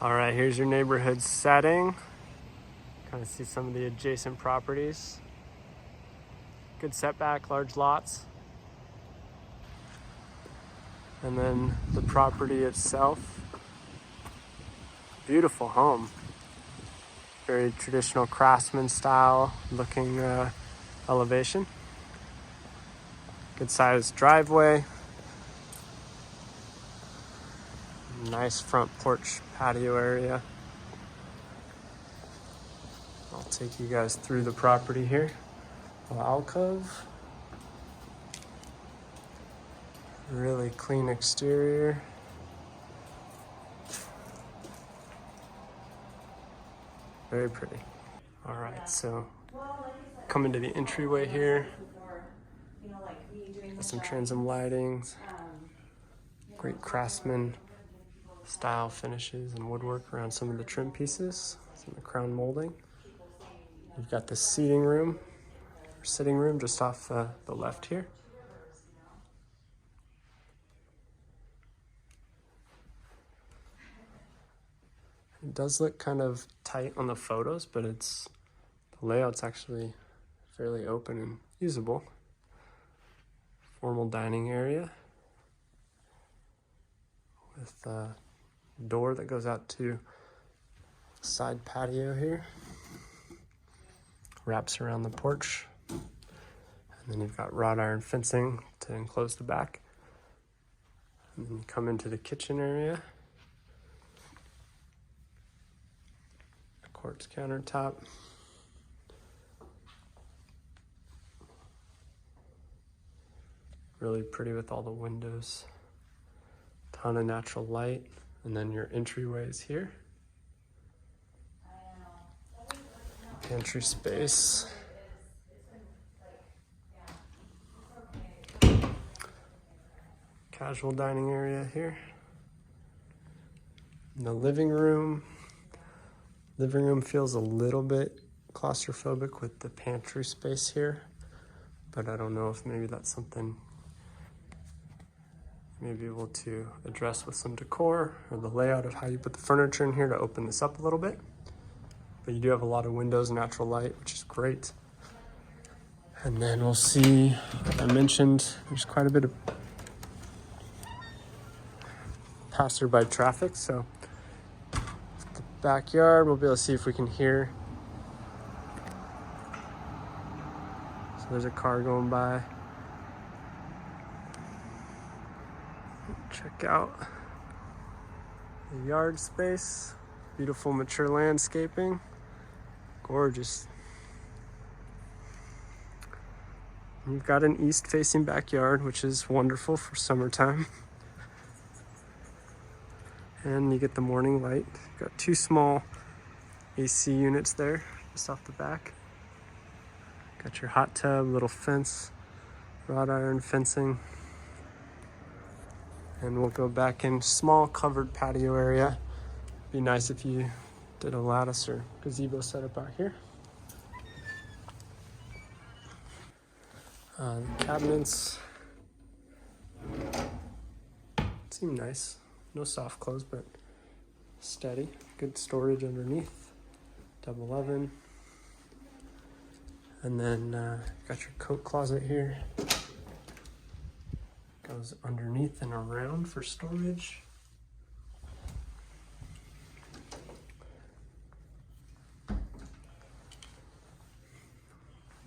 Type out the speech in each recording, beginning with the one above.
All right, here's your neighborhood setting. Kind of see some of the adjacent properties. Good setback, large lots. And then the property itself. Beautiful home. Very traditional craftsman style looking elevation. Good sized driveway. Nice front porch patio area. I'll take you guys through the property here. Alcove. Really clean exterior. Very pretty. All right, so coming to the entryway here. Got some transom lighting. Great craftsman style finishes and woodwork around some of the trim pieces, some of the crown molding. You've got the seating room, or sitting room just off the left here. It does look kind of tight on the photos, but the layout's actually fairly open and usable. Formal dining area with a door that goes out to side patio here. Wraps around the porch. And then you've got wrought iron fencing to enclose the back. And then you come into the kitchen area. A quartz countertop. Really pretty with all the windows. Ton of natural light. And then your entryway is here. Pantry space. Casual dining area here. And the living room. Living room feels a little bit claustrophobic with the pantry space here, but I don't know if maybe that's something you may be able to address with some decor or the layout of how you put the furniture in here to open this up a little bit. But you do have a lot of windows and natural light, which is great. And then we'll see, like I mentioned, there's quite a bit of passerby traffic. So the backyard, we'll be able to see if we can hear. So there's a car going by. Check out the yard space. Beautiful mature landscaping. Gorgeous. You've got an east-facing backyard, which is wonderful for summertime. And you get the morning light. You've got two small AC units there, just off the back. Got your hot tub, little fence, wrought iron fencing. And we'll go back in small covered patio area. Be nice if you did a lattice or gazebo setup out here. The cabinets seem nice. No soft close, but steady. Good storage underneath. Double oven. And then got your coat closet here. Goes underneath and around for storage.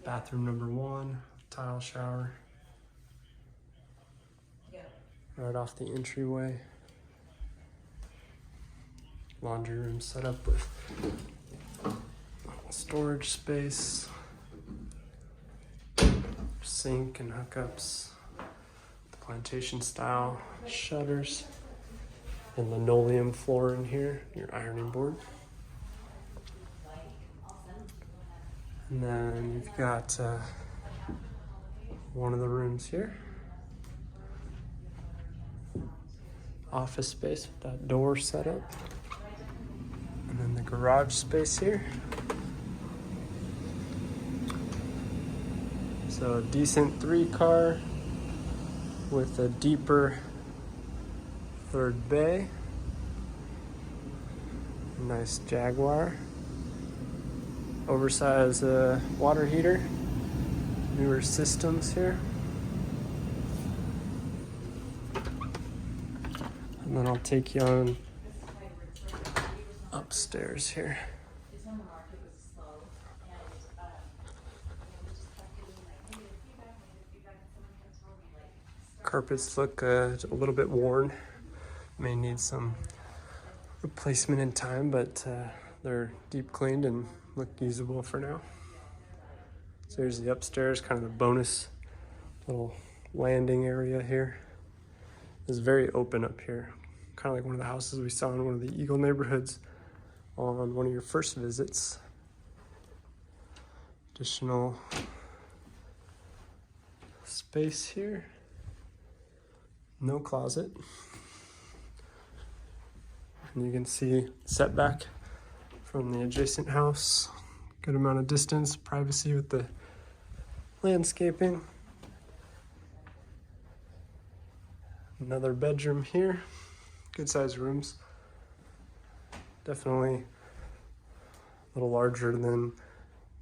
Bathroom number 1, tile shower. Right off the entryway. Laundry room set up with storage space. Sink and hookups. The plantation style shutters. And linoleum floor in here, your ironing board. And then you've got one of the rooms here. Office space with that door set up. And then the garage space here. So a decent 3-car with a deeper third bay. Nice Jaguar. Oversized water heater. Newer systems here. And then I'll take you on upstairs here. Carpets look a little bit worn. May need some replacement in time, but they're deep cleaned and look usable for now. So here's the upstairs, kind of the bonus little landing area here. It's very open up here, kind of like one of the houses we saw in one of the Eagle neighborhoods on one of your first visits. Additional space here. No closet. And you can see setback from the adjacent house. Good amount of distance, privacy with the landscaping. Another bedroom here. Good sized rooms. Definitely a little larger than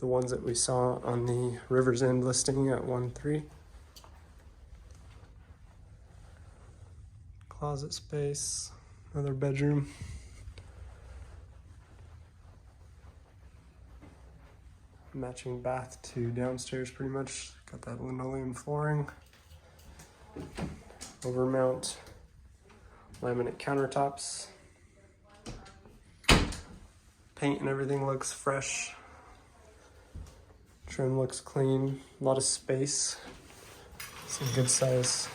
the ones that we saw on the Rivers End listing at 1.3. Closet space, another bedroom. Matching bath to downstairs pretty much. Got that linoleum flooring. Overmount laminate countertops. Paint and everything looks fresh. Trim looks clean. A lot of space. It's a good size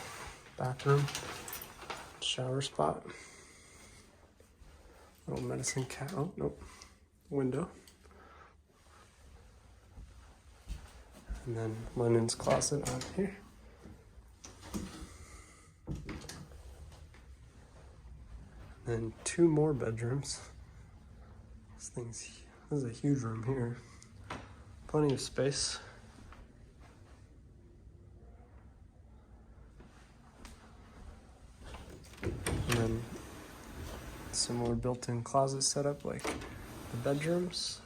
bathroom. Shower spot. Little medicine cabinet. Oh, nope. Window. And then linens closet on here. And then 2 more bedrooms. This is a huge room here. Plenty of space. And then similar built-in closet setup like the bedrooms.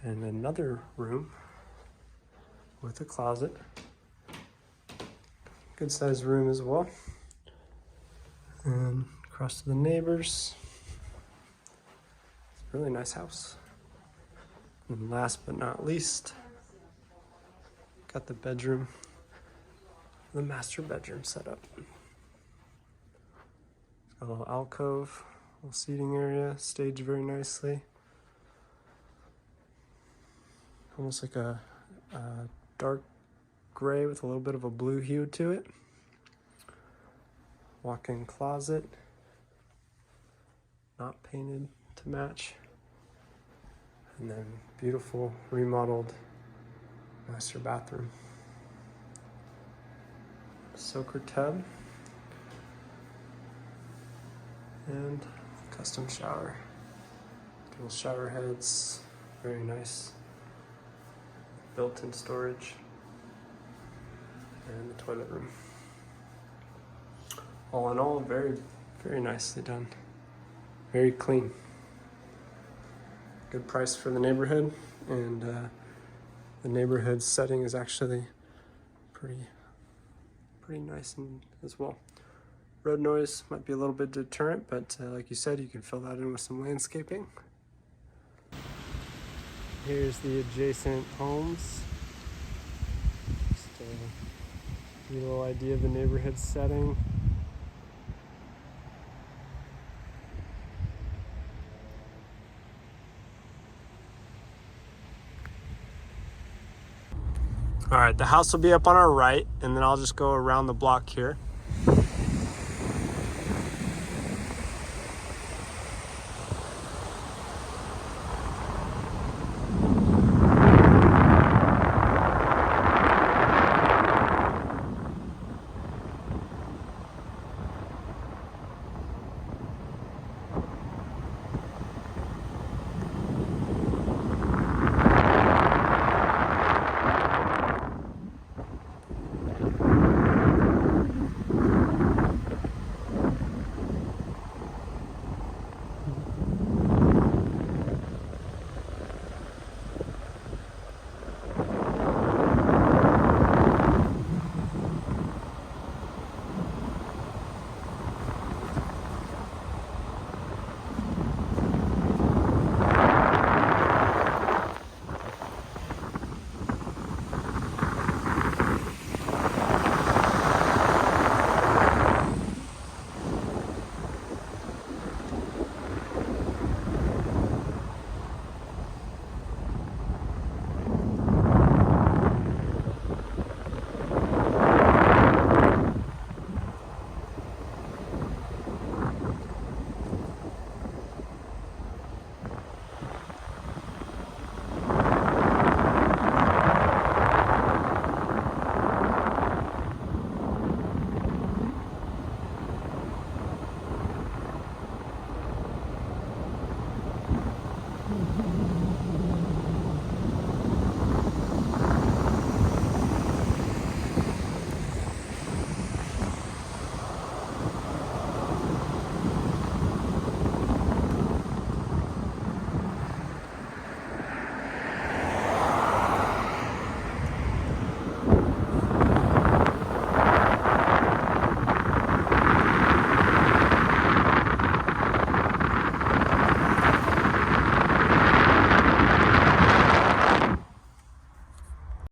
And another room with a closet. Good sized room as well. And across to the neighbors. It's a really nice house. And last but not least, got the bedroom, the master bedroom set up. A little alcove, little seating area, staged very nicely. Almost like a dark gray with a little bit of a blue hue to it. Walk-in closet, not painted to match. And then beautiful remodeled master bathroom. Soaker tub. And custom shower. Dual shower heads, very nice. Built-in storage. And the toilet room. All in all, very, very nicely done. Very clean. Good price for the neighborhood, and the neighborhood setting is actually pretty nice as well. Road noise might be a little bit deterrent, but like you said, you can fill that in with some landscaping. Here's the adjacent homes. Just a little idea of the neighborhood setting. All right, the house will be up on our right, and then I'll just go around the block here.